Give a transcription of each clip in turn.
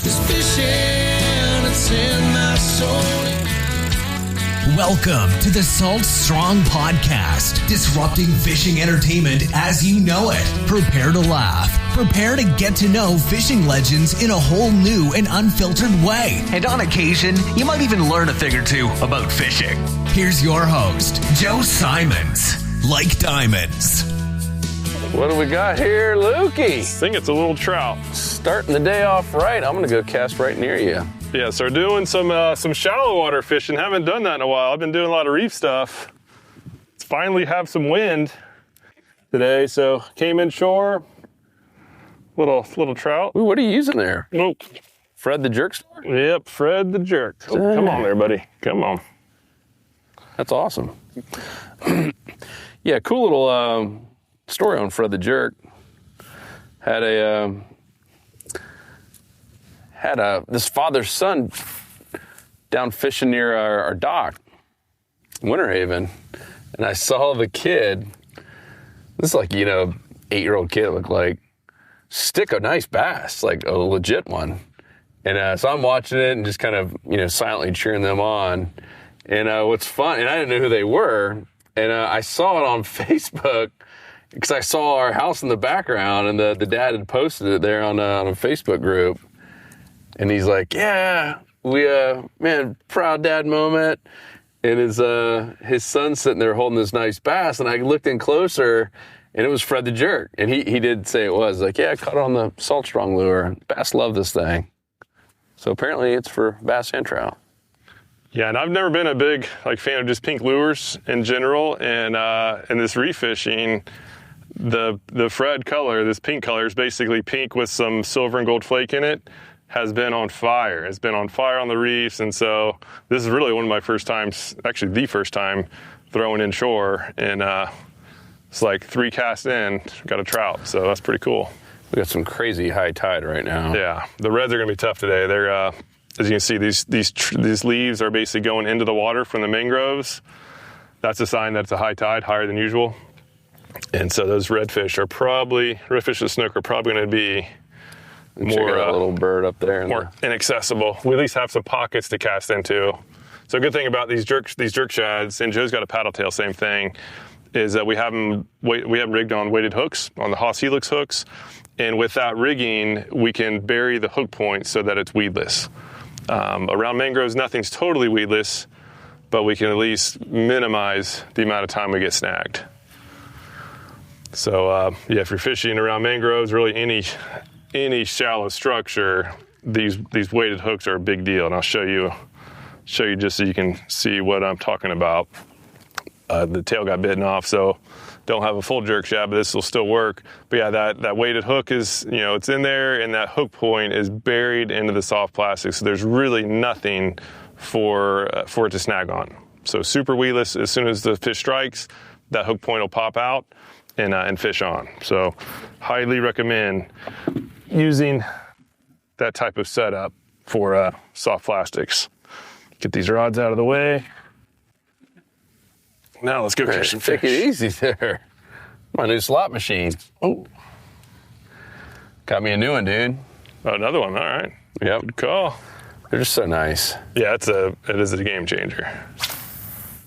'Cause fishing, it's in my soul. Welcome to the Salt Strong Podcast, disrupting fishing entertainment as you know it. Prepare to laugh. Prepare to get to know fishing legends in a whole new and unfiltered way. And on occasion, you might even learn a thing or two about fishing. Here's your host, Joe Simons. Like diamonds. What do we got here, Lukey? I think it's a little trout. Starting the day off right. I'm going to go cast right near you. Yeah, so we're doing some shallow water fishing. Haven't done that in a while. I've been doing a lot of reef stuff. Let's finally have some wind today, so came inshore. Little trout. Ooh, what are you using there? Oh, Fred the Jerk? yep, Fred the Jerk. Oh, come on there, buddy. Come on. That's awesome. Yeah, cool little story on Fred the Jerk. Had this father-son down fishing near our dock, Winter Haven, and I saw the kid. This is like, 8-year-old kid looked like, stick a nice bass, like a legit one. And so I'm watching it and just kind of, silently cheering them on. And what's fun, and I didn't know who they were, and I saw it on Facebook because I saw our house in the background, and the dad had posted it there on a Facebook group. And he's like, yeah, proud dad moment. And his son's sitting there holding this nice bass, and I looked in closer, and it was Fred the Jerk. And he did say it was. Like, yeah, I caught it on the Salt Strong lure. Bass love this thing. So apparently it's for bass and trout. Yeah, and I've never been a big fan of just pink lures in general. And in this reef fishing, the Fred color, this pink color, is basically pink with some silver and gold flake in it. Has been on fire. It's been on fire on the reefs, and so this is really one of my first times, actually the first time, throwing inshore, and it's like 3 casts in, got a trout, so that's pretty cool. We got some crazy high tide right now. Yeah, the reds are gonna be tough today. They're, as you can see, these leaves are basically going into the water from the mangroves. That's a sign that it's a high tide, higher than usual, and so those redfish and snook are probably gonna be more a little bird up there, more inaccessible. We at least have some pockets to cast into. So a good thing about these Jerkshads, and Joe's got a paddle tail, same thing, is that we have them rigged on weighted hooks, on the Haas Helix hooks, and with that rigging, we can bury the hook point so that it's weedless. Around mangroves, nothing's totally weedless, but we can at least minimize the amount of time we get snagged. So if you're fishing around mangroves, really any shallow structure, these weighted hooks are a big deal, and I'll show you just so you can see what I'm talking about. The tail got bitten off, so don't have a full jerk shad, but this will still work. But yeah, that weighted hook is, it's in there, and that hook point is buried into the soft plastic, so there's really nothing for it to snag on. So super weedless. As soon as the fish strikes, that hook point will pop out and fish on. So highly recommend using that type of setup for soft plastics. Get these rods out of the way. Now let's go catch some fish. Take it easy there. My new slot machine. Oh, got me a new one, dude. Oh, another one. All right. Yep. Good call. They're just so nice. Yeah, it is a game changer.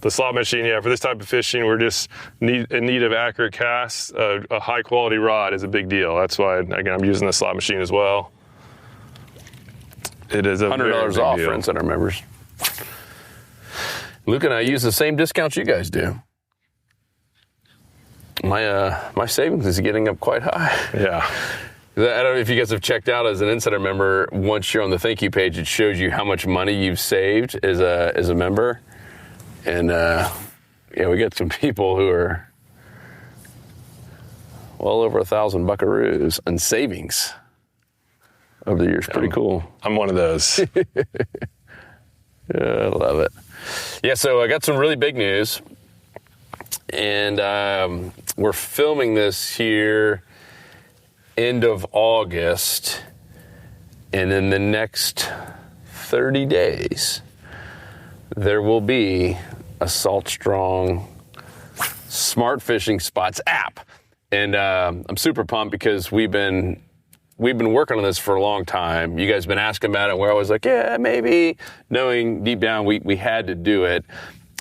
The slot machine, for this type of fishing, we're just in need of accurate casts. A high quality rod is a big deal. That's why, again, I'm using the slot machine as well. It is a $100 off for Insider members. Luke and I use the same discounts you guys do. My savings is getting up quite high. Yeah. I don't know if you guys have checked out as an Insider member. Once you're on the thank you page, it shows you how much money you've saved as a member. And, we get some people who are well over 1,000 buckaroos in savings over the years. Pretty cool. I'm one of those. Yeah, I love it. Yeah, so I got some really big news. And we're filming this here end of August. And in the next 30 days, there will be a Salt Strong Smart Fishing Spots app. And I'm super pumped because we've been we've been working on this for a long time. You guys have been asking about it. We're always like, yeah, maybe, knowing deep down we had to do it.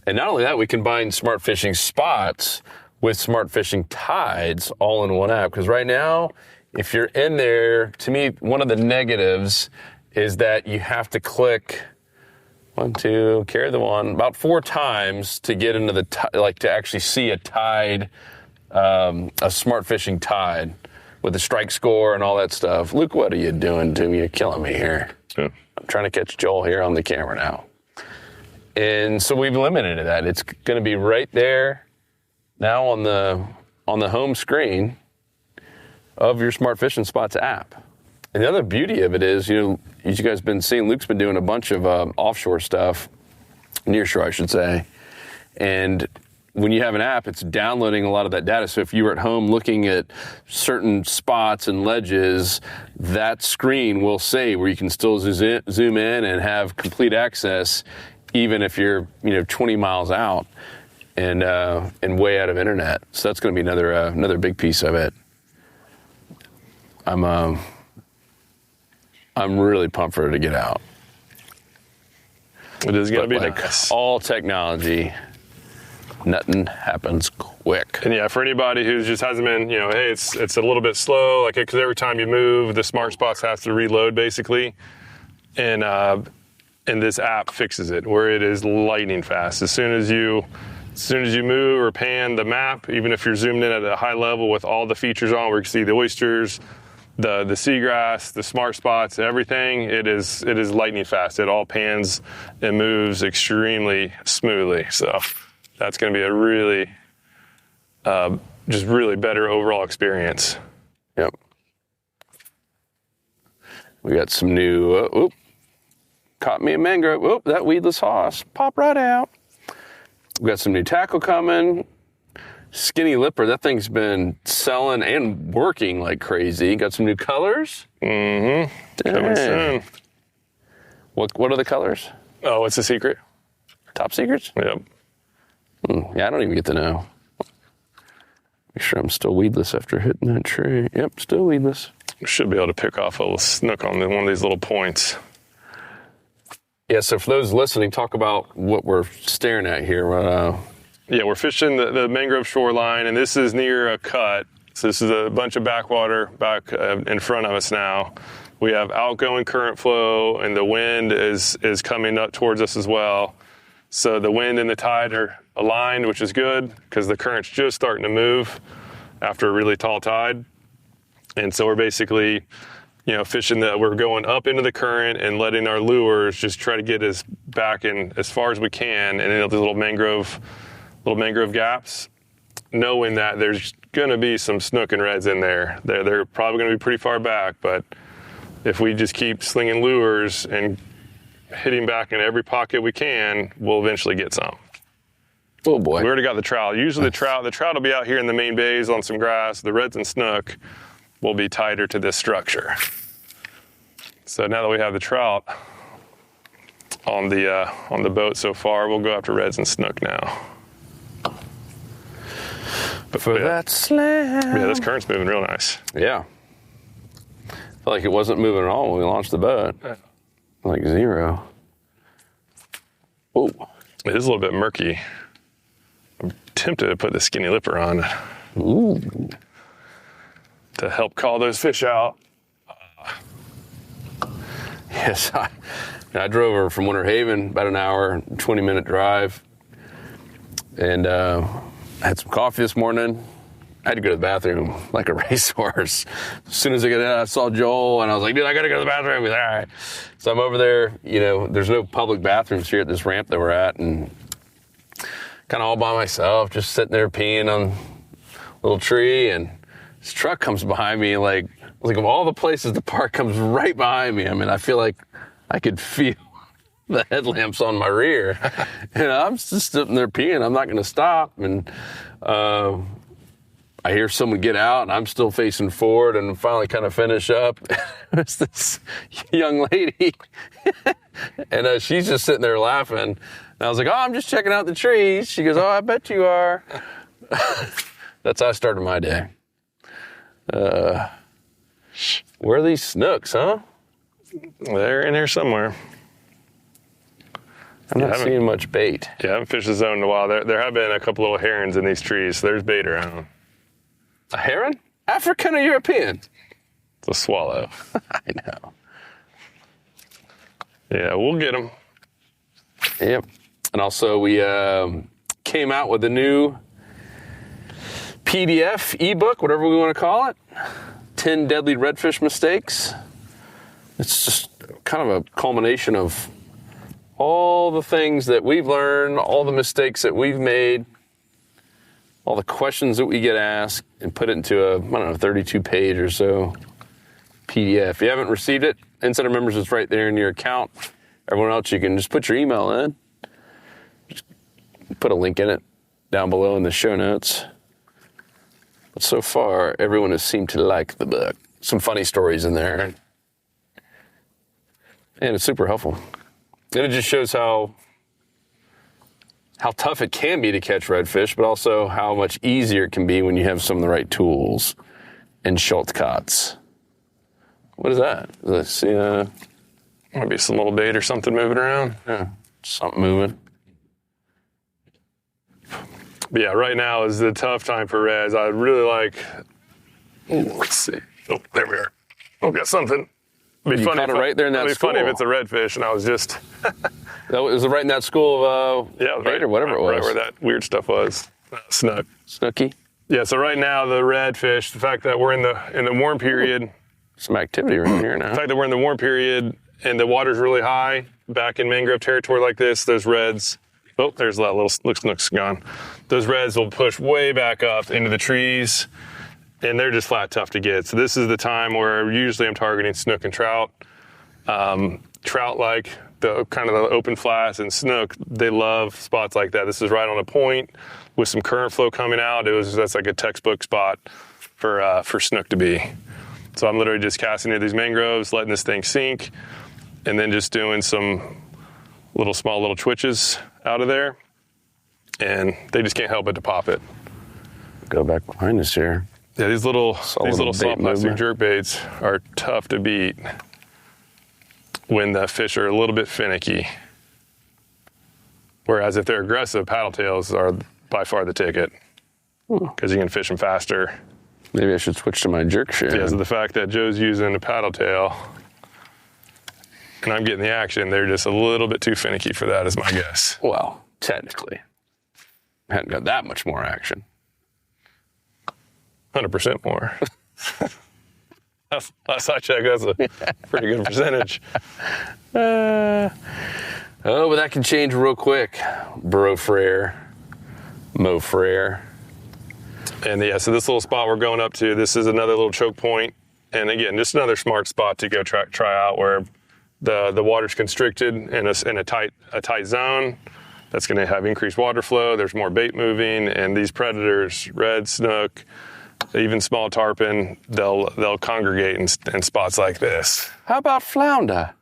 And not only that, we combine smart fishing spots with smart fishing tides all in one app. Because right now, if you're in there, to me, one of the negatives is that you have to click carry the one about 4 times to get into the to actually see a tide, a smart fishing tide with the strike score and all that stuff. Luke, what are you doing to me? You're killing me here. Yeah. I'm trying to catch Joel here on the camera now. And so we've eliminated that. It's going to be right there now on the home screen of your Smart Fishing Spots app. And the other beauty of it is, you guys have been seeing, Luke's been doing a bunch of offshore stuff, near shore, I should say. And when you have an app, it's downloading a lot of that data. So if you were at home looking at certain spots and ledges, that screen will say where you can still zoom in and have complete access, even if you're 20 miles out and way out of internet. So that's going to be another big piece of it. I'm really pumped for it to get out. It is going to be nice. All technology, nothing happens quick. And yeah, for anybody who just hasn't been, hey, it's a little bit slow, because every time you move, the smart spots has to reload basically, and this app fixes it where it is lightning fast. As soon as you move or pan the map, even if you're zoomed in at a high level with all the features on, where you can see the oysters, the seagrass, the smart spots, everything, it is lightning fast. It all pans and moves extremely smoothly. So that's going to be a really, just really better overall experience. Yep. We got some new, caught me a mangrove. That weedless hoss popped right out. We got some new tackle coming. Skinny lipper, that thing's been selling and working like crazy. Got some new colors. Mm-hmm. Coming soon. What are the colors? Oh, it's a secret. Top secrets? Yep. Yeah, I don't even get to know. Make sure I'm still weedless after hitting that tree. Yep, still weedless. Should be able to pick off a little snook on one of these little points. Yeah, so for those listening, talk about what we're staring at here. Yeah, we're fishing the mangrove shoreline, and this is near a cut. So this is a bunch of backwater back in front of us now. We have outgoing current flow, and the wind is coming up towards us as well. So the wind and the tide are aligned, which is good because the current's just starting to move after a really tall tide. And so we're basically, fishing we're going up into the current and letting our lures just try to get us back in as far as we can, and then the little mangrove gaps, knowing that there's going to be some snook and reds in there. They're probably going to be pretty far back, but if we just keep slinging lures and hitting back in every pocket we can, we'll eventually get some. Oh boy. We already got the trout. Usually the trout will be out here in the main bays on some grass. The reds and snook will be tighter to this structure. So now that we have the trout on the boat so far, we'll go after reds and snook now. But for that slam. Yeah, this current's moving real nice. Yeah. I felt like it wasn't moving at all when we launched the boat. Like zero. Oh. It is a little bit murky. I'm tempted to put the skinny lipper on. Ooh. To help call those fish out. Yes, I drove over from Winter Haven, about an hour, 20-minute drive. And I had some coffee this morning. I had to go to the bathroom like a racehorse. As soon as I got in, I saw Joel, and I was like, dude, I got to go to the bathroom. He's like, all right. So I'm over there. There's no public bathrooms here at this ramp that we're at, and kind of all by myself, just sitting there peeing on a little tree, and this truck comes behind me, like of all the places to park, comes right behind me. I mean, I feel like I could feel the headlamps on my rear. And I'm just sitting there peeing. I'm not going to stop. And I hear someone get out, and I'm still facing forward, and finally kind of finish up. It's this young lady. And she's just sitting there laughing. And I was like, oh, I'm just checking out the trees. She goes, oh, I bet you are. That's how I started my day. Where are these snooks, huh? They're in here somewhere. I'm not seeing much bait. Yeah, I haven't fished the zone in a while. There have been a couple little herons in these trees. So there's bait around. A heron? African or European? It's a swallow. I know. Yeah, we'll get them. Yep. And also we came out with a new PDF, ebook, whatever we want to call it. 10 Deadly Redfish Mistakes. It's just kind of a culmination of all the things that we've learned, all the mistakes that we've made, all the questions that we get asked, and put it into a, 32-page or so PDF. If you haven't received it, Insider Members is right there in your account. Everyone else, you can just put your email in. Just put a link in it down below in the show notes. But so far, everyone has seemed to like the book. Some funny stories in there. And it's super helpful. And it just shows how tough it can be to catch redfish, but also how much easier it can be when you have some of the right tools and shortcuts. What is that? Let's see. Might be some little bait or something moving around. Yeah, something moving. But yeah, right now is the tough time for reds. I really like. Let's see. Oh, there we are. Oh, got something. You caught it right there in that school. It'd be funny if it's a redfish and I was just. That was right in that school of yeah, it was bait or whatever it was. Right where that weird stuff was. Snook. Snooky. Yeah, so right now the redfish, the fact that we're in the warm period. Some activity right here now. The fact that we're in the warm period and the water's really high back in mangrove territory like this, those reds. Oh, there's that little snook's gone. Those reds will push way back up into the trees. And they're just flat tough to get. So this is the time where usually I'm targeting snook and trout. Trout like the kind of the open flats, and snook, they love spots like that. This is right on a point with some current flow coming out. That's like a textbook spot for snook to be. So I'm literally just casting into these mangroves, letting this thing sink, and then just doing some small little twitches out of there. And they just can't help but to pop it. Go back behind us here. Yeah, these little soft plastic jerk baits are tough to beat when the fish are a little bit finicky. Whereas if they're aggressive, paddle tails are by far the ticket because you can fish them faster. Maybe I should switch to my Jerkshad. Yeah, so the fact that Joe's using a paddle tail and I'm getting the action, they're just a little bit too finicky for that is my guess. Well, technically. I hadn't got that much more action. 100% more. Last I checked, that's a pretty good percentage. But that can change real quick. Bro Frere, Mo Frere. And yeah, so this little spot we're going up to, this is another little choke point. And again, just another smart spot to go try out where the water's constricted in a tight zone. That's going to have increased water flow. There's more bait moving, and these predators, red, snook, even small tarpon, they'll congregate in spots like this. How about flounder?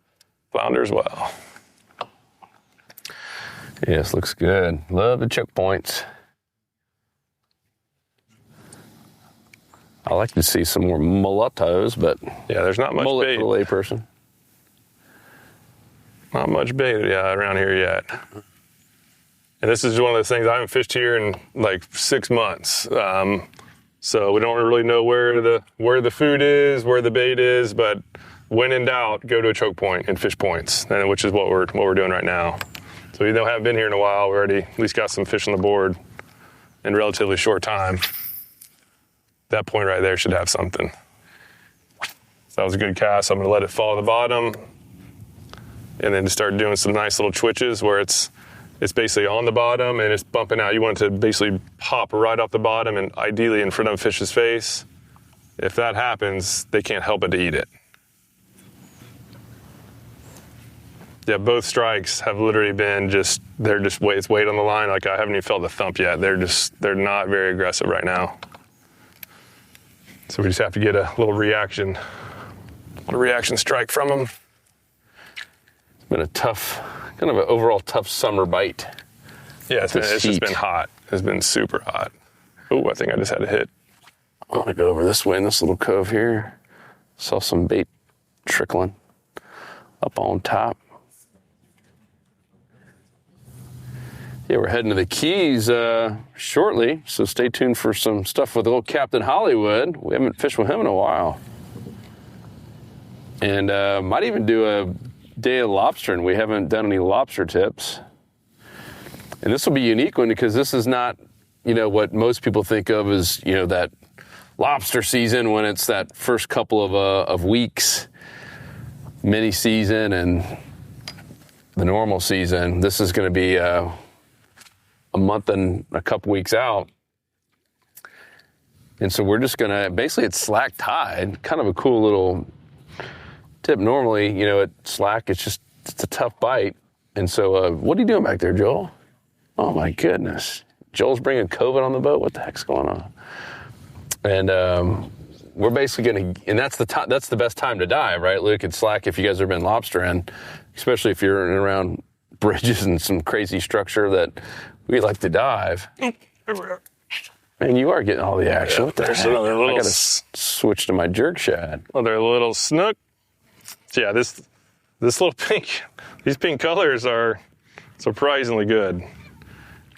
Flounder as well. Yes, looks good. Love the choke points. I like to see some more mulattoes, but yeah, there's not much mullet bait. For the layperson. Not much bait around here yet. And this is one of those things, I haven't fished here in like 6 months. So we don't really know where the food is, where the bait is, but when in doubt, go to a choke point and fish points, which is what we're doing right now. So even though I haven't been here in a while, we already at least got some fish on the board in a relatively short time. That point right there should have something. So that was a good cast. I'm gonna let it fall to the bottom and then just start doing some nice little twitches where it's basically on the bottom and it's bumping out. You want it to basically pop right off the bottom and ideally in front of a fish's face. If that happens, they can't help but to eat it. Yeah, both strikes have literally been it's weight on the line. Like I haven't even felt the thump yet. They're not very aggressive right now. So we just have to get a little reaction strike from them. It's been a tough, kind of an overall tough summer bite. Yeah, it's just been hot. It's been super hot. Oh, I think I just had a hit. I want to go over this way in this little cove here. Saw some bait trickling up on top. Yeah, we're heading to the Keys shortly, so stay tuned for some stuff with old Captain Hollywood. We haven't fished with him in a while. And might even do a day of lobstering. We haven't done any lobster tips. And this will be a unique one because this is not, what most people think of as, that lobster season when it's that first couple of weeks, mini season and the normal season. This is going to be a month and a couple weeks out. And so we're just going to, basically it's slack tide, kind of a cool little tip. Normally, at slack, it's a tough bite. And so what are you doing back there, Joel? Oh my goodness. Joel's bringing COVID on the boat. What the heck's going on? And we're basically going to, and that's the best time to dive, right, Luke? It's slack if you guys have been lobstering, especially if you're in around bridges and some crazy structure that we like to dive. Man, you are getting all the action. What the heck? I got to switch to my Jerkshad. Another little snook. Yeah, this little pink, these pink colors are surprisingly good.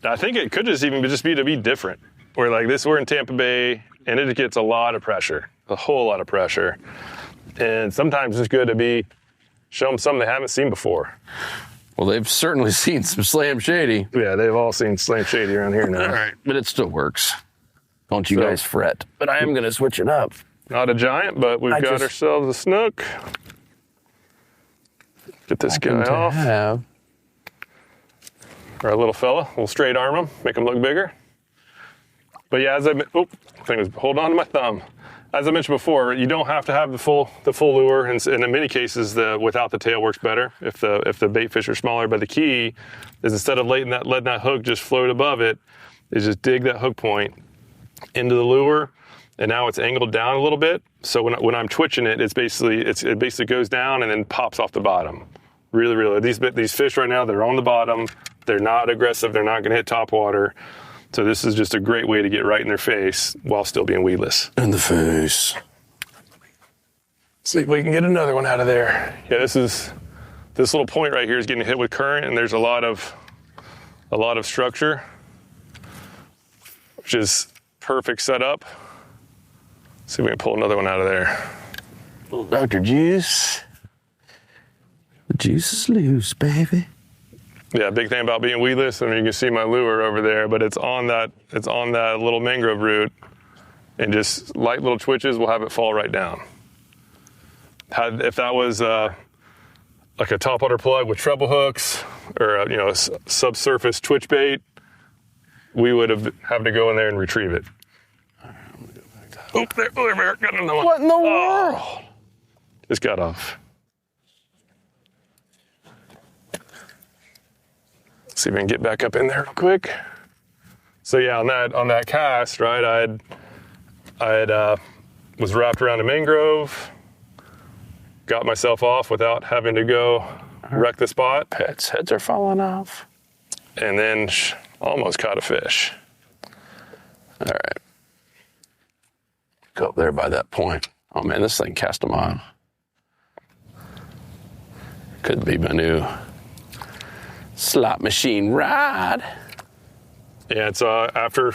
I think it could just be to be different. Where like this, we're in Tampa Bay, and it gets a lot of pressure, a whole lot of pressure. And sometimes it's good to show them something they haven't seen before. Well, they've certainly seen some Slam Shady. Yeah, they've all seen Slam Shady around here now. All right, but it still works. Don't you guys fret. But I am going to switch it up. Not a giant, but we've got ourselves a snook. Get this guy off. Our little fella. We'll straight arm him, make him look bigger. But yeah, hold on to my thumb. As I mentioned before, you don't have to have the full lure, and in many cases, without the tail works better if the bait fish are smaller. But the key is instead of letting that hook just float above it, is just dig that hook point into the lure, and now it's angled down a little bit. So when I'm twitching it, it basically goes down and then pops off the bottom. Really, really, these fish right now, they're on the bottom. They're not aggressive. They're not going to hit top water. So this is just a great way to get right in their face while still being weedless. In the face. See if we can get another one out of there. Yeah, this little point right here is getting hit with current, and there's a lot of structure, which is perfect setup. See if we can pull another one out of there. Little Dr. Juice. The juice is loose, baby. Yeah, big thing about being weedless. I mean, you can see my lure over there, but it's on that little mangrove root, and just light little twitches will have it fall right down. If that was like a topwater plug with treble hooks or a subsurface twitch bait, we would have to go in there and retrieve it. Oh, there, got another one. What in the world? Just got off. See if we can get back up in there real quick. So yeah, on that cast, right, I was wrapped around a mangrove, got myself off without having to go wreck the spot. Pets' heads are falling off. And then almost caught a fish. All right. Go up there by that point. Oh man, this thing cast a mile. Could be my new slot machine ride. Yeah, it's after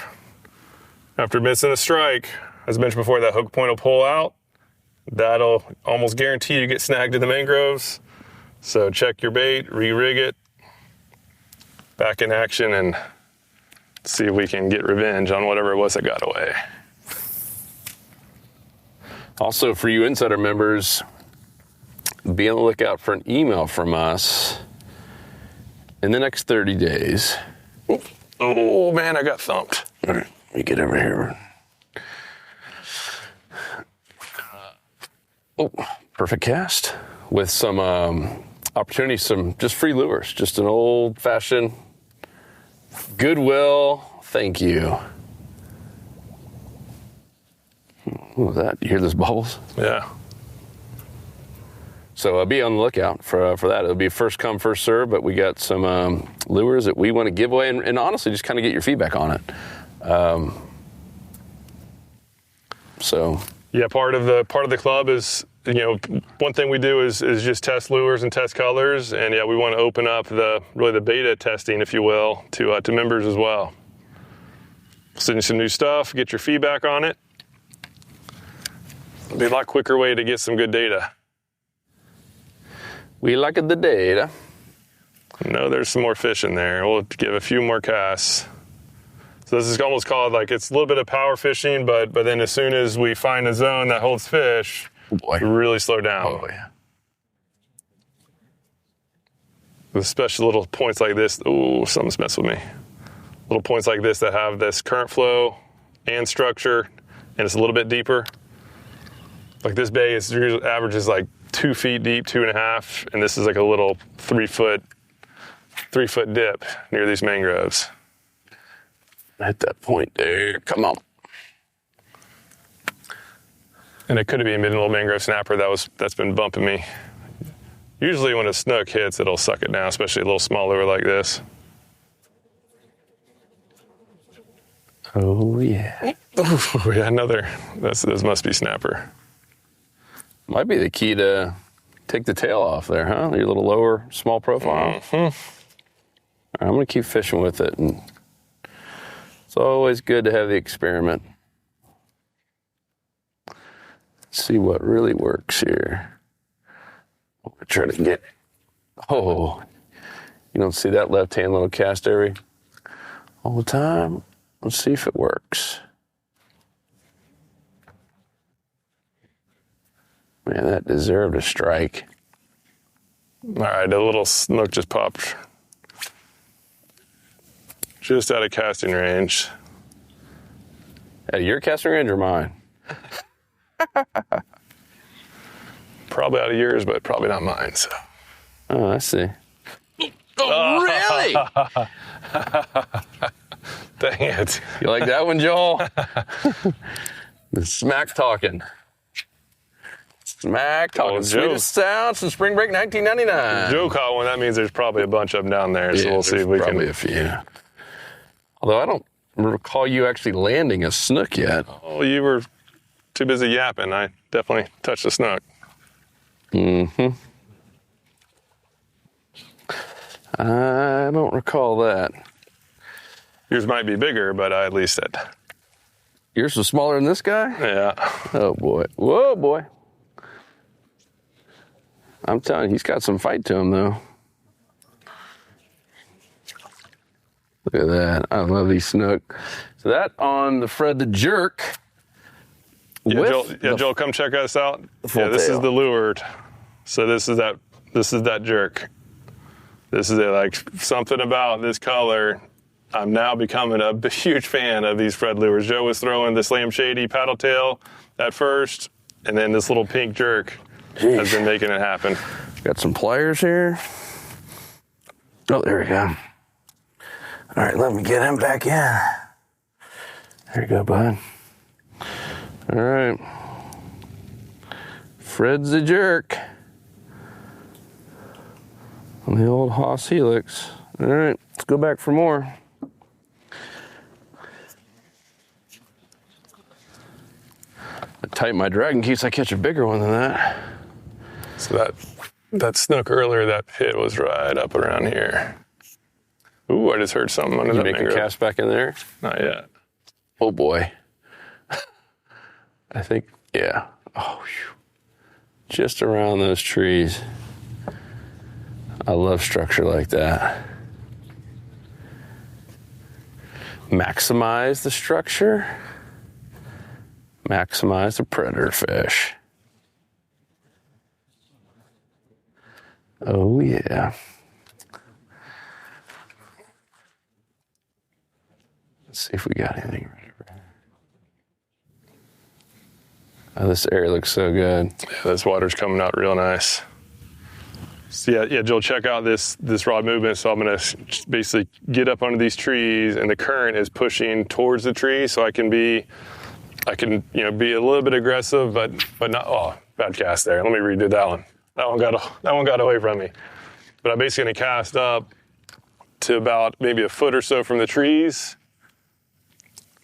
missing a strike, as I mentioned before, that hook point will pull out. That'll almost guarantee you get snagged in the mangroves. So check your bait, re-rig it, back in action, and see if we can get revenge on whatever it was that got away. Also, for you Insider members, be on the lookout for an email from us in the next 30 days. Oh, man, I got thumped. All right, let me get over here. Perfect cast with some opportunities, some just free lures, just an old-fashioned Goodwill thank you. What was that? You hear those bubbles? Yeah. So be on the lookout for that. It'll be first come, first serve, but we got some lures that we want to give away, and honestly, just kind of get your feedback on it. Yeah, part of the club is one thing we do is just test lures and test colors, and we want to open up the beta testing, if you will, to members as well. Send you some new stuff, get your feedback on it. It'll be a lot quicker way to get some good data. We like the data. No, there's some more fish in there. We'll give a few more casts. So this is almost called it's a little bit of power fishing, but then as soon as we find a zone that holds fish, we really slow down. Oh, yeah. Especially little points like this. Ooh, something's messing with me. Little points like this that have this current flow and structure, and it's a little bit deeper. Like this bay is usually averages 2 feet deep, 2.5, and this is a little 3 foot dip near these mangroves. Hit that point there. Come on. And it could be a little mangrove snapper that's been bumping me. Usually when a snook hits, it'll suck it down, especially a little small lure like this. Oh, yeah. Oh, yeah, another. This must be snapper. Might be the key to take the tail off there, huh? Your little lower, small profile. Mm-hmm. All right, I'm going to keep fishing with it. And it's always good to have the experiment. Let's see what really works here. I'm going to try to get... Oh, you don't see that left-hand little cast area all the time? Let's see if it works. Man, that deserved a strike. All right, a little snook just popped. Just out of casting range. Out of your casting range or mine? Probably out of yours, but probably not mine. So. Oh, I see. Oh, really? Dang it. You like that one, Joel? The smack talking. Smack talking. Well, Sweetest sounds from Spring Break 1999. Joe caught one. That means there's probably a bunch of them down there. So Yeah, we'll see if we can. Probably a few. Although I don't recall you actually landing a snook yet. Oh, you were too busy yapping. I definitely touched the snook. Mm-hmm. I don't recall that. Yours might be bigger, but I at least said. Yours was smaller than this guy? Yeah. Oh, boy. Whoa, boy. I'm telling you, he's got some fight to him, though. Look at that. I love these snook. So that on the Fred the Jerk. Yeah, Joel, come check us out. Yeah, this tail. is the lured. So this is that jerk. This is something about this color. I'm now becoming a huge fan of these Fred lures. Joe was throwing the Slam Shady paddle tail at first, and then this little pink jerk has been making it happen. Got some pliers here. Oh, there we go. All right, let me get him back in. There you go, bud. All right. Fred's the Jerk. On the old Haas Helix. All right, let's go back for more. I tighten my drag in case I catch a bigger one than that. So that snook earlier, that hit was right up around here. Ooh, I just heard something under You that make mangrove. a cast back in there? Not yet. Oh boy. I think, yeah. Oh, whew. Just around those trees. I love structure like that. Maximize the structure. Maximize the predator fish. Oh, yeah. Let's see if we got anything right over here. Oh, this area looks so good. Yeah, this water's coming out real nice. So yeah, Joel, check out this rod movement. So I'm gonna basically get up under these trees, and the current is pushing towards the tree, so I can be a little bit aggressive, but not. Oh, bad cast there. Let me redo that one. That one got away from me. But I'm basically gonna cast up to about maybe a foot or so from the trees,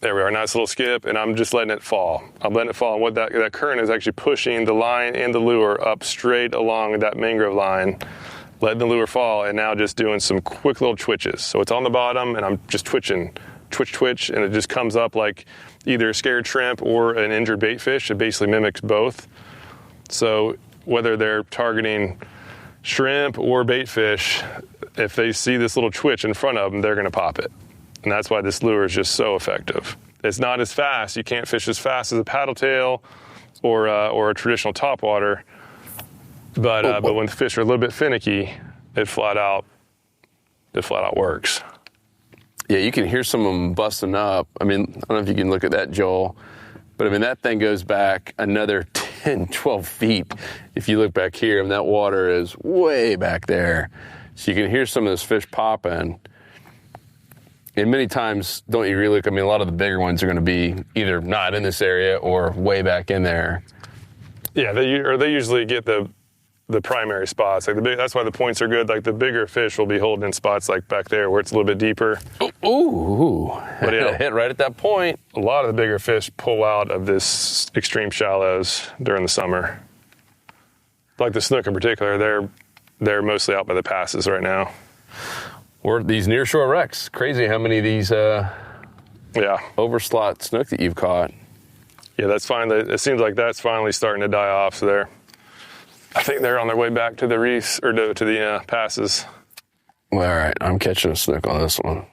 There we are, nice little skip, and I'm just letting it fall. I'm letting it fall, and what that current is actually pushing the line and the lure up straight along that mangrove line, letting the lure fall, and now just doing some quick little twitches. So it's on the bottom, and I'm just twitching, twitch, and it just comes up like either a scared shrimp or an injured bait fish. It basically mimics both. So whether they're targeting shrimp or bait fish, if they see this little twitch in front of them, they're gonna pop it. And that's why this lure is just so effective. It's not as fast. You can't fish as fast as a paddle tail or a traditional topwater. But when the fish are a little bit finicky, it flat out works. Yeah, you can hear some of them busting up. I mean, I don't know if you can look at that, Joel, but I mean, that thing goes back another 10, 12 feet. If you look back here, and that water is way back there. So you can hear some of this fish popping. And many times, don't you really look, I mean, a lot of the bigger ones are going to be either not in this area or way back in there. Yeah, they usually get the primary spots. Like that's why the points are good. Like the bigger fish will be holding in spots like back there where it's a little bit deeper. Ooh, but it'll hit right at that point. A lot of the bigger fish pull out of this extreme shallows during the summer. Like the snook in particular, they're mostly out by the passes right now. Or these nearshore wrecks. Crazy how many of these overslot snook that you've caught. Yeah, that's fine. It seems like that's finally starting to die off. So I think they're on their way back to the reefs or to the passes. Well, all right, I'm catching a snook on this one.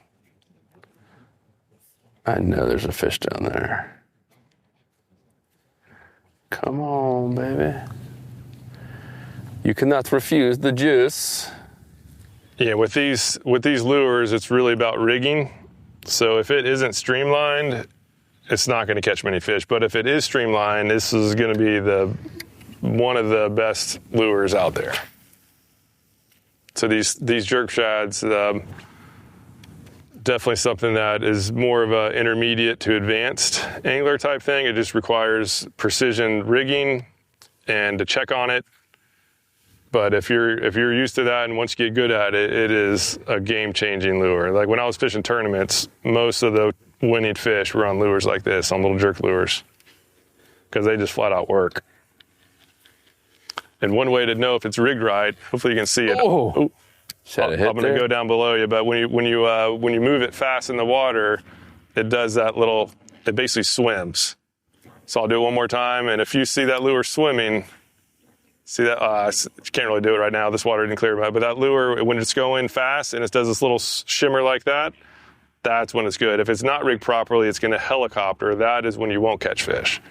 I know there's a fish down there. Come on, baby. You cannot refuse the juice. Yeah, with these lures, it's really about rigging. So if it isn't streamlined, it's not going to catch many fish. But if it is streamlined, this is going to be one of the best lures out there. So these Jerkshads, definitely something that is more of an intermediate to advanced angler type thing. It just requires precision rigging and to check on it. But if you're used to that, and once you get good at it, it is a game-changing lure. Like when I was fishing tournaments, most of the winning fish were on lures like this, on little jerk lures, because they just flat out work. And one way to know if it's rigged right, hopefully you can see it. Oh, I'm going to go down below you, but when you move it fast in the water, it does that little. It basically swims. So I'll do it one more time, and if you see that lure swimming. See that? You can't really do it right now. This water didn't clear, but that lure, when it's going fast and it does this little shimmer like that, that's when it's good. If it's not rigged properly, it's going to helicopter. That is when you won't catch fish.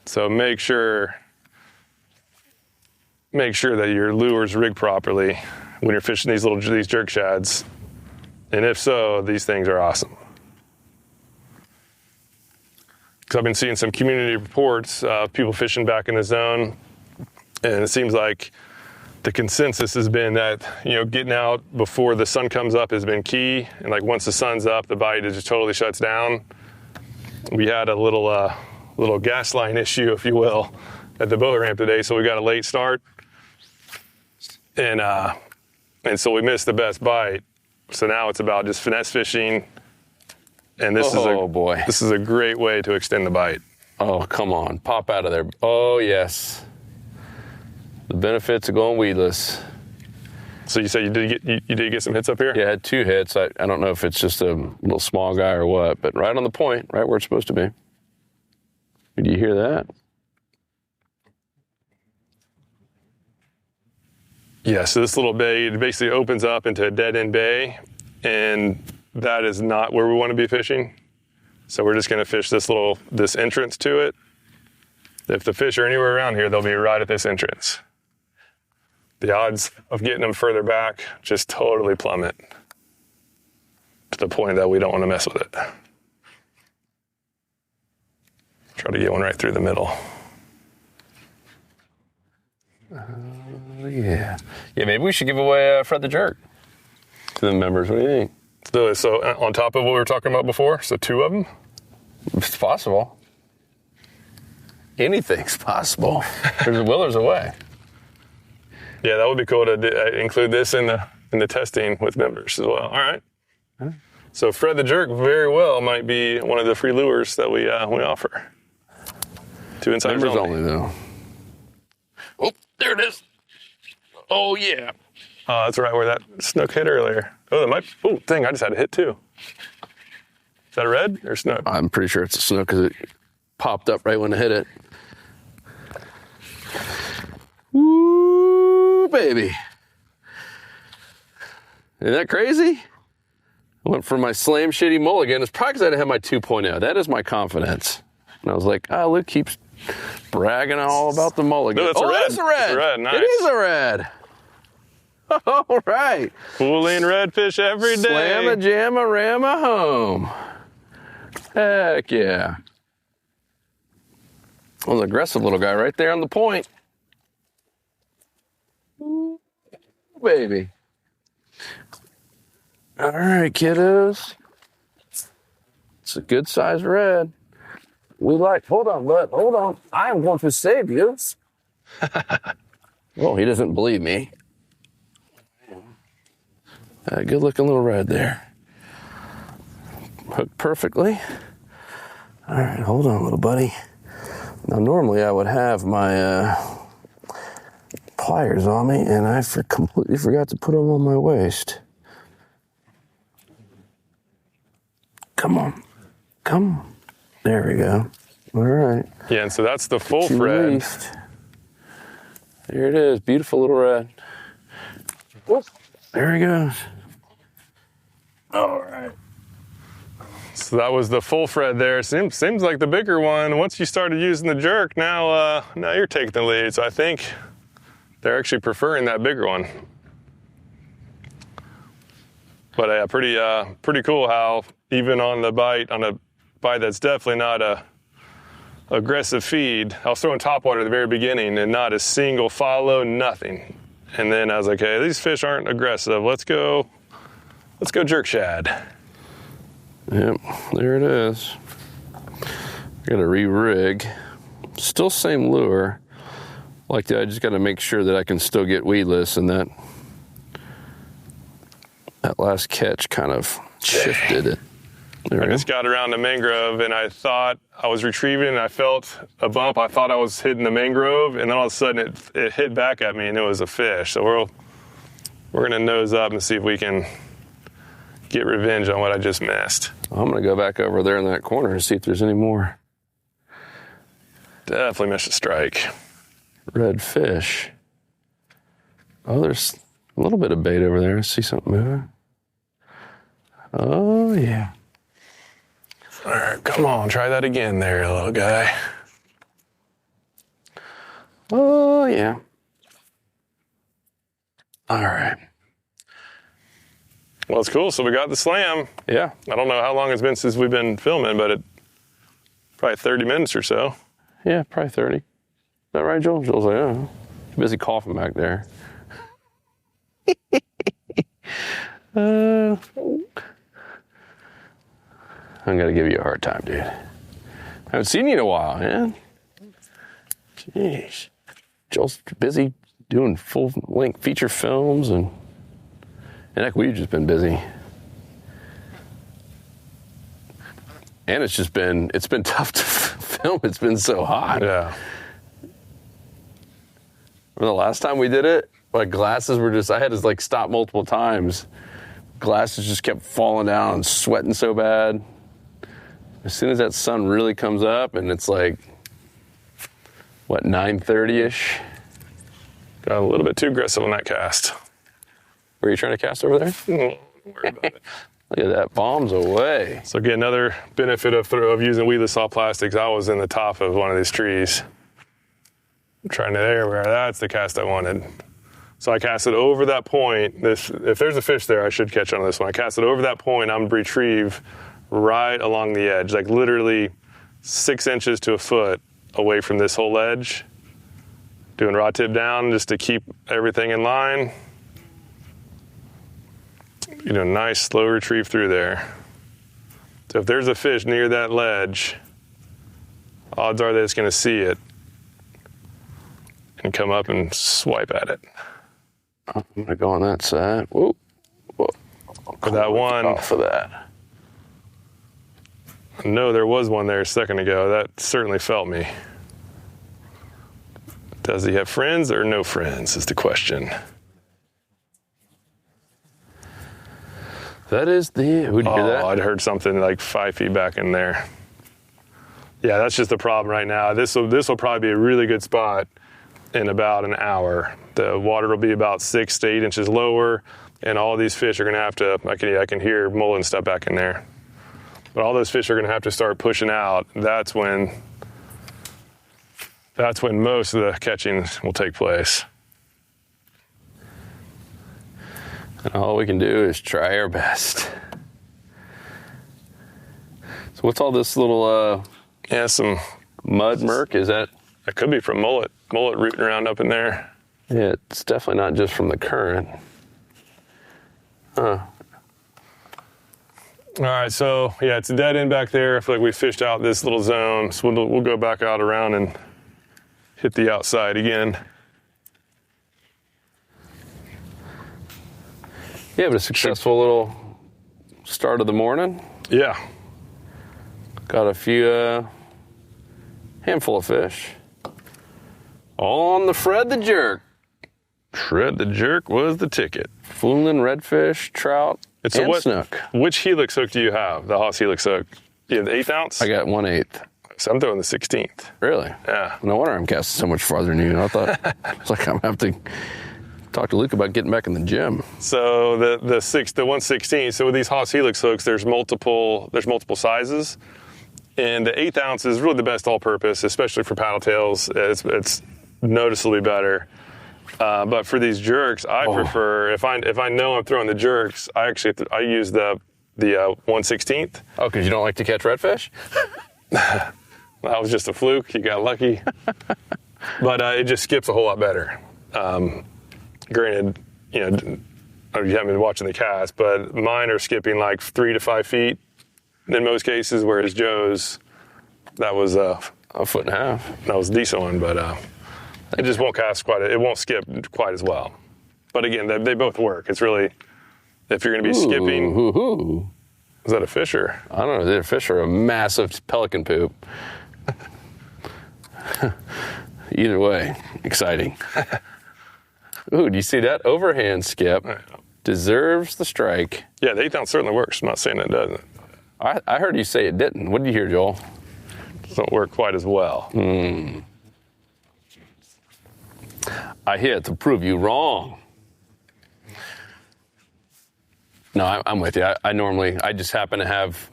So make sure that your lure's rigged properly when you're fishing these Jerkshads. And if so, these things are awesome. Because I've been seeing some community reports of people fishing back in the zone. And it seems like the consensus has been that, getting out before the sun comes up has been key. And like once the sun's up, the bite just totally shuts down. We had a little gas line issue, if you will, at the boat ramp today. So we got a late start. And so we missed the best bite. So now it's about just finesse fishing. And this is a great way to extend the bite. Oh, come on. Pop out of there. Oh, yes. The benefits of going weedless. So you said you did get some hits up here? Yeah, I had 2 hits. I don't know if it's just a little small guy or what, but right on the point, right where it's supposed to be. Did you hear that? Yeah, so this little bay, it basically opens up into a dead-end bay, and that is not where we want to be fishing. So we're just going to fish this entrance to it. If the fish are anywhere around here, they'll be right at this entrance. The odds of getting them further back just totally plummet to the point that we don't want to mess with it. Try to get one right through the middle. Yeah, maybe we should give away Fred the Jerk to the members. What do you think? So on top of what we were talking about before, so 2 of them? It's possible. Anything's possible. There's a will, there's a way. Yeah, that would be cool to include this in the testing with members as well. All right. So Fred the Jerk very well might be one of the free lures that we offer. 2 insiders Members only. only, though. Oh, there it is. Oh, yeah. Oh, that's right where that snook hit earlier. Oh, that might. Oh, dang! I just had a hit too. Is that a red or snook? I'm pretty sure it's a snook because it popped up right when I hit it. Woo, baby. Isn't that crazy? I went for my Slam Shady mulligan. It's probably because I didn't have my 2.0. That is my confidence. And I was like, Luke keeps bragging all about the mulligan. No, that's a red. It's a red. It's a red. Nice. It is a red. All right. Pulling redfish every day. Slamma jamma ramma home. Heck yeah. Well, an aggressive little guy right there on the point. Ooh, baby. All right, kiddos. It's a good size red. Hold on, bud. Hold on. I am going to save you. Oh, he doesn't believe me. Good looking little red there. Hooked perfectly. All right, hold on, little buddy. Now, normally I would have my pliers on me, and I completely forgot to put them on my waist. Come on. There we go. All right. Yeah, and so that's the full Fred. Released. There it is. Beautiful little red. Whoop. There he goes. All right. So that was the full Fred there. Seems like the bigger one. Once you started using the jerk, now you're taking the lead. So I think they're actually preferring that bigger one. But pretty cool how even on a bite that's definitely not a aggressive feed. I was throwing topwater at the very beginning and not a single follow, nothing. And then I was like, hey, these fish aren't aggressive. Let's go Jerkshad. Yep, there it is. I gotta re-rig. Still same lure. Like that, I just gotta make sure that I can still get weedless, and that last catch kind of shifted it. I just got around the mangrove and I thought I was retrieving and I felt a bump. I thought I was hitting the mangrove, and then all of a sudden it hit back at me and it was a fish. So we're gonna nose up and see if we can get revenge on what I just missed. I'm gonna go back over there in that corner and see if there's any more Definitely missed a strike. red fish. Oh, there's a little bit of bait over there. I see something moving. Oh, yeah. All right, come on, try that again there, little guy. Oh, yeah. All right. Well, it's cool. So we got the slam. Yeah. I don't know how long it's been since we've been filming, but probably 30 minutes or so. Yeah, probably 30. Is that right, Joel? Joel's like, oh, he's busy coughing back there. I'm going to give you a hard time, dude. I haven't seen you in a while, man. Jeez. Joel's busy doing full-length feature films, and heck, we've just been busy. And it's been tough to film. It's been so hot. Yeah. Remember the last time we did it? Like, glasses were I had to like stop multiple times. Glasses just kept falling down and sweating so bad. As soon as that sun really comes up and it's like, what, 9:30-ish? Got a little bit too aggressive on that cast. Were you trying to cast over there? Don't worry about it. Look at that, bombs away. So again, another benefit of using weedless soft plastics, I was in the top of one of these trees. I'm trying to where that's the cast I wanted. So I cast it over that point. If there's a fish there, I should catch on this one. I cast it over that point, I'm gonna retrieve right along the edge, like literally 6 inches to a foot away from this whole ledge. Doing rod tip down just to keep everything in line. You know, nice slow retrieve through there. So if there's a fish near that ledge, odds are that it's gonna see it and come up and swipe at it. I'm gonna go on that side. Whoa. For that one, off of that. No, there was one there a second ago. That certainly felt me. Does he have friends or no friends is the question. That is the... Who'd you hear that? I'd heard something like 5 feet back in there. Yeah, that's just the problem right now. This will probably be a really good spot in about an hour. The water will be about 6 to 8 inches lower, and all these fish are going to have to... I can hear mulling stuff back in there. But all those fish are going to have to start pushing out. That's when most of the catching will take place. And all we can do is try our best. So what's all this little Some mud murk? Is that? It could be from mullet rooting around up in there. Yeah, it's definitely not just from the current. Huh. All right, so yeah, it's a dead end back there. I feel like we fished out this little zone, so we'll go back out around and hit the outside again. Yeah, but a successful little start of the morning. Yeah. Got a few, handful of fish. All on the Fred the Jerk. Fred the Jerk was the ticket. Fooling redfish, trout, and snook. Which helix hook do you have? The Haas helix hook? You have the 1/8 ounce? I got 1/8. So I'm throwing the 16th. Really? Yeah. No wonder I'm casting so much farther than you. I thought it's like I'm going to have to talk to Luke about getting back in the gym. So the 1/16. So with these Haas helix hooks, there's multiple sizes, and the 1/8 ounce is really the best all-purpose, especially for paddle tails. It's noticeably better. But for these jerks, I prefer if I know I'm throwing the jerks, I use the 1/16. Oh, because you don't like to catch redfish? That was just a fluke. You got lucky. But it just skips a whole lot better. Granted, you haven't been watching the cast, but mine are skipping like 3 to 5 feet in most cases, whereas Joe's, that was a 1.5 feet. That was a decent one, but it just won't cast it won't skip quite as well. But again, they both work. It's really, if you're going to be skipping. Is that a fisher? I don't know. Is it a fish or a massive pelican poop? Either way, exciting. Ooh, do you see that? Overhand skip deserves the strike. Yeah, the 1/8 ounce certainly works. I'm not saying it doesn't. I heard you say it didn't. What did you hear, Joel? Doesn't work quite as well. I hit to prove you wrong. No, I'm with you. I just happen to have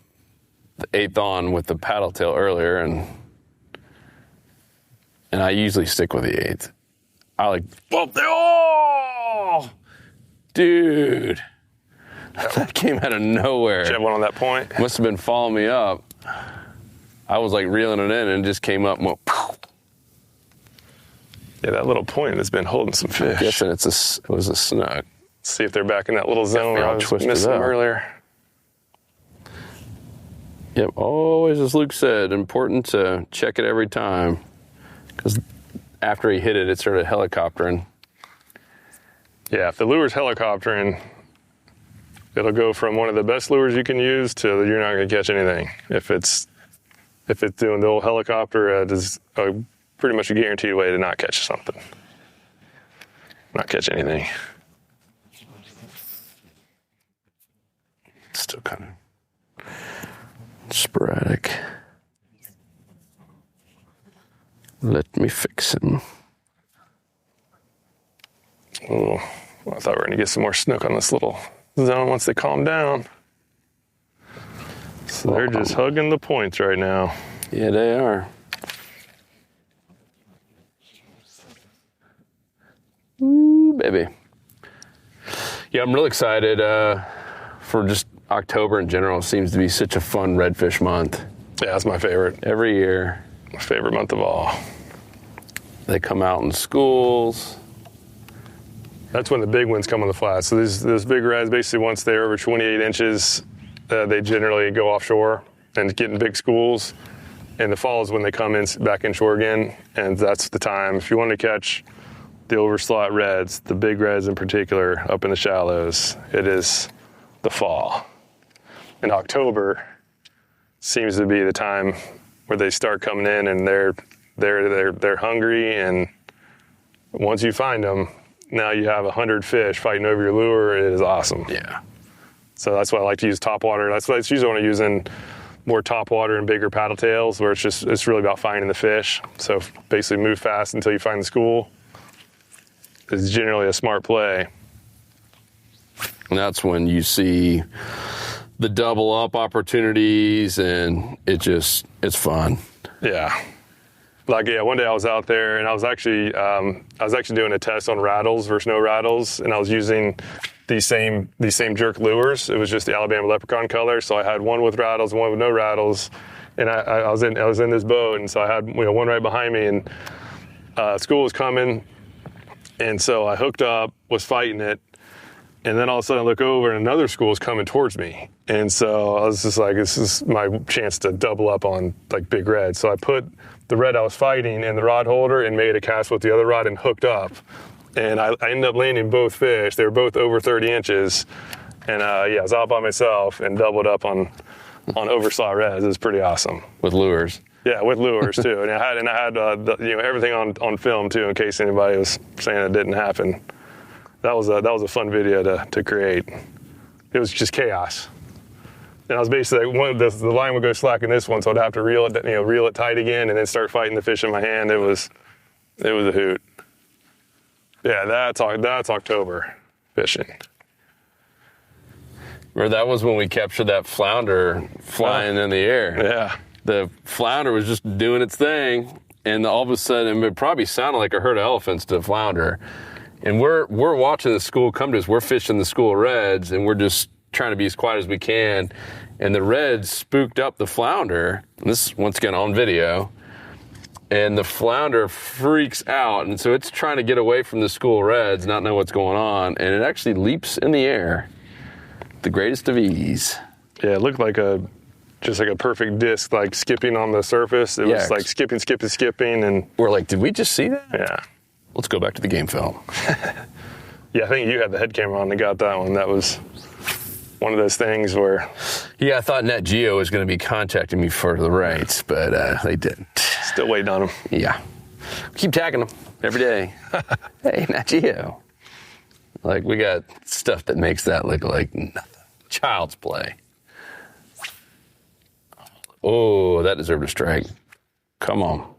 the 1/8 on with the paddle tail earlier, and I usually stick with the 1/8. I like, dude, that came out of nowhere. Did you have one on that point? Must have been following me up. I was like reeling it in and it just came up and went, pow. Yeah, that little point has been holding some fish. I'm guessing it was a snook. See if they're back in that little zone where I was missing them earlier. Yep, always, as Luke said, important to check it every time. Because after he hit it, it started helicoptering. Yeah, if the lure's helicoptering, it'll go from one of the best lures you can use to you're not going to catch anything. If it's doing the old helicopter, it is pretty much a guaranteed way to not catch something. Not catch anything. Still kind of sporadic. Let me fix him. Oh, I thought we were going to get some more snook on this little zone once they calm down. So they're just hugging the points right now. Yeah, they are. Ooh, baby. Yeah, I'm really excited for just October in general. It seems to be such a fun redfish month. Yeah, that's my favorite. Every year. My favorite month of all. They come out in schools. That's when the big ones come on the flats. So those big reds, basically once they're over 28 inches, they generally go offshore and get in big schools. And the fall is when they come in back inshore again. And that's the time. If you want to catch the overslot reds, the big reds in particular, up in the shallows, it is the fall. In October, seems to be the time where they start coming in, and they're hungry. And once you find them, now you have 100 fish fighting over your lure. It is awesome. Yeah. So that's why I like to use top water. That's usually when I'm using more top water and bigger paddle tails, where it's really about finding the fish. So basically move fast until you find the school is generally a smart play. And that's when you see the double up opportunities, and it's fun. Yeah. One day I was out there, and I was actually doing a test on rattles versus no rattles, and I was using these same jerk lures. It was just the Alabama leprechaun color. So I had one with rattles, one with no rattles, and I was in this boat, and so I had one right behind me, and school was coming, and so I hooked up, was fighting it, and then all of a sudden I look over and another school is coming towards me, and so I was just like, this is my chance to double up on like big red. So I put the red I was fighting in the rod holder and made a cast with the other rod and hooked up. And I ended up landing both fish. They were both over 30 inches. And I was out by myself and doubled up on oversaw reds. It was pretty awesome. With lures. Yeah, with lures too. And I had everything on film too, in case anybody was saying it didn't happen. That was a fun video to create. It was just chaos. And I was basically the line would go slack in this one, so I'd have to reel it tight again, and then start fighting the fish in my hand. It was a hoot. Yeah, that's October fishing. Or that was when we captured that flounder flying in the air. Yeah. The flounder was just doing its thing, and all of a sudden, it probably sounded like a herd of elephants to the flounder. And we're watching the school come to us. We're fishing the school of reds, and we're just trying to be as quiet as we can. And the reds spooked up the flounder. And this is, once again, on video. And the flounder freaks out. And so it's trying to get away from the school of reds, not know what's going on. And it actually leaps in the air. The greatest of ease. Yeah, it looked like just like a perfect disc, like skipping on the surface. It was like skipping. And we're like, did we just see that? Yeah. Let's go back to the game film. Yeah, I think you had the head camera on and got that one. That was one of those things where... Yeah, I thought Nat Geo was going to be contacting me for the rights, but they didn't. Still waiting on them. Yeah. Keep tagging them every day. Hey, Nat Geo. Like, we got stuff that makes that look like nothing. Child's play. Oh, that deserved a strike. Come on.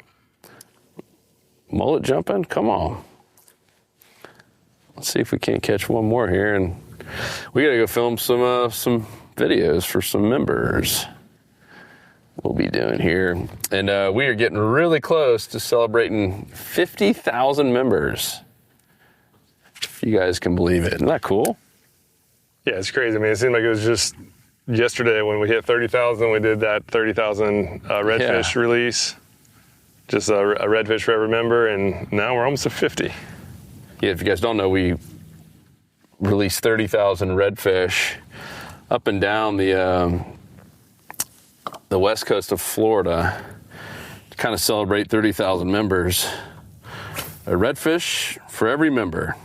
Mullet jumping? Come on. Let's see if we can't catch one more here, and we got to go film some videos for some members. We'll be doing here, and we are getting really close to celebrating 50,000 members. If you guys can believe it, isn't that cool? Yeah, it's crazy. I mean, it seemed like it was just yesterday when we hit 30,000. We did that 30,000 redfish release. Just a redfish for every member, and now we're almost at 50. Yeah, if you guys don't know, we released 30,000 redfish up and down the west coast of Florida to kind of celebrate 30,000 members. A redfish for every member.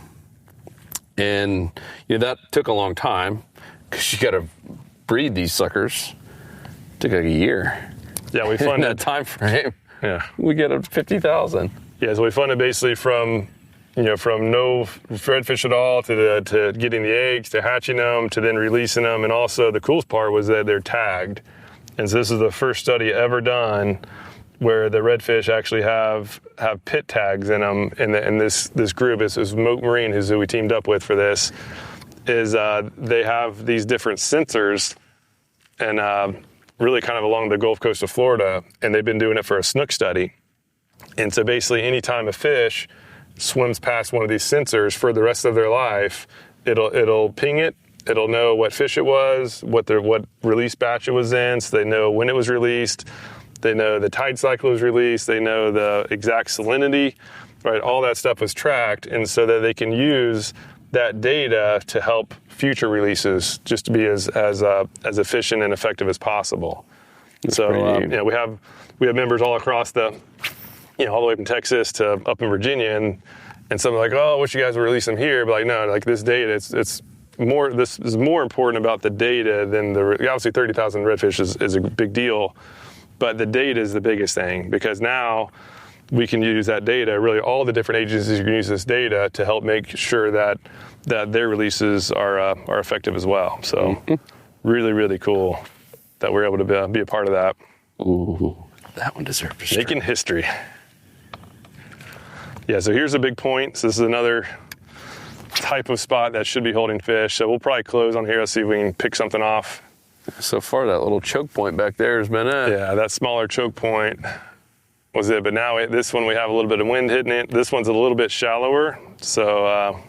And that took a long time because you got to breed these suckers. It took like a year. Yeah, we funded that time frame. Yeah, we get a 50,000. Yeah, so we funded basically from no redfish at all to getting the eggs, to hatching them, to then releasing them, and also the coolest part was that they're tagged. And so this is the first study ever done where the redfish actually have pit tags in them. And this group is Moat Marine, who we teamed up with for this, is they have these different sensors and really kind of along the Gulf Coast of Florida, and they've been doing it for a snook study. And so basically anytime a fish swims past one of these sensors for the rest of their life, it'll ping it. It'll know what fish it was, what release batch it was in, so they know when it was released. They know the tide cycle was released. They know the exact salinity, right? All that stuff was tracked, and so that they can use that data to help future releases just to be as efficient and effective as possible. That's so we have members all across all the way from Texas to up in Virginia, and some are like, oh, I wish you guys would release them here, but like no, like this data, it's this is more important about the data than obviously 30,000 redfish is a big deal, but the data is the biggest thing, because now we can use that data. Really, all the different agencies can use this data to help make sure that their releases are effective as well. So, really, really cool that we're able to be a part of that. Ooh, that one deserves a Making history. Yeah, so here's a big point. So this is another type of spot that should be holding fish. So we'll probably close on here. Let's see if we can pick something off. So far, that little choke point back there has been it. Yeah, that smaller choke point was it. But now this one, we have a little bit of wind hitting it. This one's a little bit shallower. So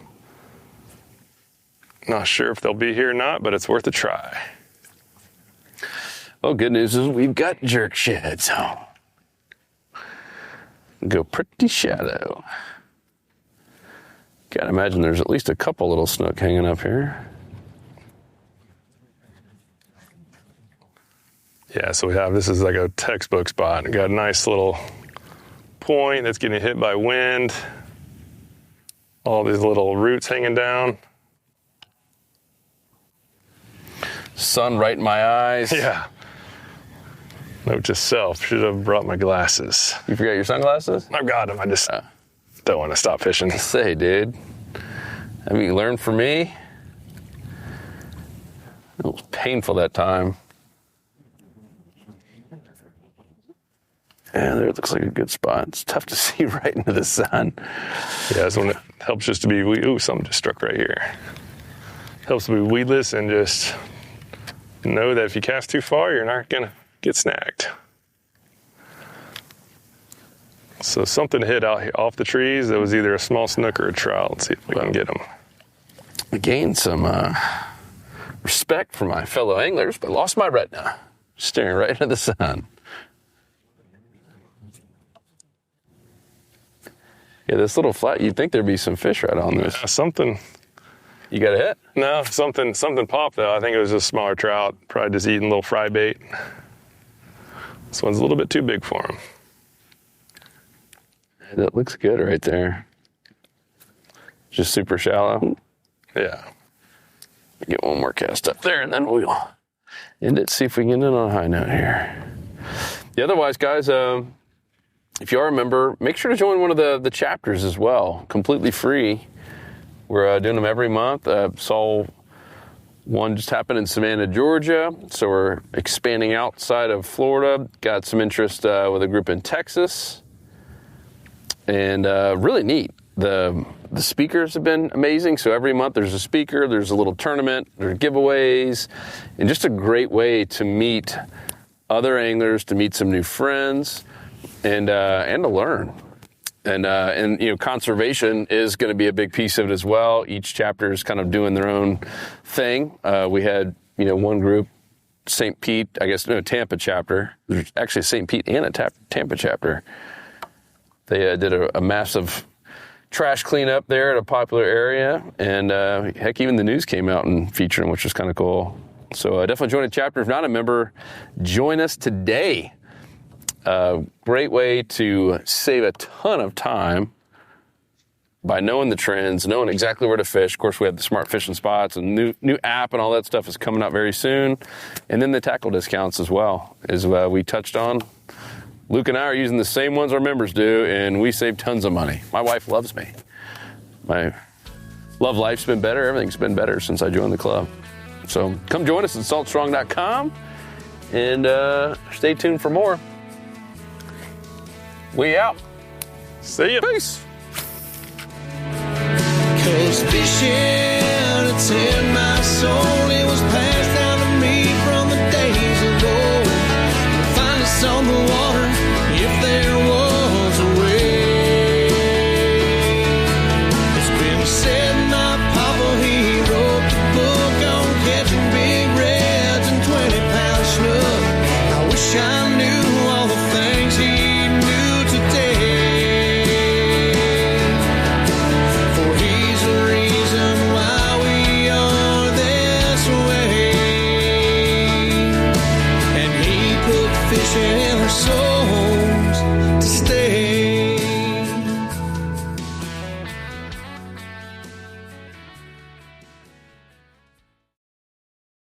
not sure if they'll be here or not, but it's worth a try. Well, good news is we've got Jerkshad, so go pretty shallow. Gotta imagine there's at least a couple little snook hanging up here. Yeah, so this is like a textbook spot. We got a nice little point that's getting hit by wind. All these little roots hanging down. Sun right in my eyes. Yeah. Note to self, should have brought my glasses. You forgot your sunglasses? I've got them, I just don't want to stop fishing. Say, dude, have you learned from me? It was painful that time. Yeah, there it looks like a good spot. It's tough to see right into the sun. Yeah, this one helps just to be, something just struck right here. Helps to be weedless and just know that if you cast too far, you're not gonna get snagged. So something hit out off the trees that was either a small snook or a trout. Let's see if we can get them. I gained some respect for my fellow anglers, but lost my retina, staring right into the sun. Yeah, this little flat, you'd think there'd be some fish right on this. Something. You got a hit? No, something popped though. I think it was a smaller trout, probably just eating a little fry bait. This one's a little bit too big for him. That looks good right there. Just super shallow. Yeah. Get one more cast up there, and then we'll end it. See if we can end it on a high note here. Yeah, otherwise, guys, if you are a member, make sure to join one of the chapters as well. Completely free. We're doing them every month. Saw one just happened in Savannah, Georgia. So we're expanding outside of Florida. Got some interest with a group in Texas. And really neat. The speakers have been amazing. So every month there's a speaker, there's a little tournament, there's giveaways, and just a great way to meet other anglers, to meet some new friends, and to learn. And you know, conservation is going to be a big piece of it as well. Each chapter is kind of doing their own thing. We had, one group, St. Pete, Tampa chapter. There's actually a St. Pete and a Tampa chapter. They did a massive trash cleanup there at a popular area, and heck, even the news came out and featured them, which was kind of cool. So definitely join a chapter. If not a member, join us today. Great way to save a ton of time by knowing the trends, knowing exactly where to fish. Of course, we have the smart fishing spots and new app and all that stuff is coming out very soon. And then the tackle discounts as well, as we touched on. Luke and I are using the same ones our members do, and we save tons of money. My wife loves me. My love life's been better. Everything's been better since I joined the club. So come join us at saltstrong.com and stay tuned for more. We out. See ya. Peace. 'Cause fishing, it's in my soul. It was passed down to me from the days ago. Find us on the water if there was a way. It's been said my papa, he wrote the book on catching big reds and 20-pound snook. I wish I knew all the things he knew today. For he's the reason why we are this way. And he put fishing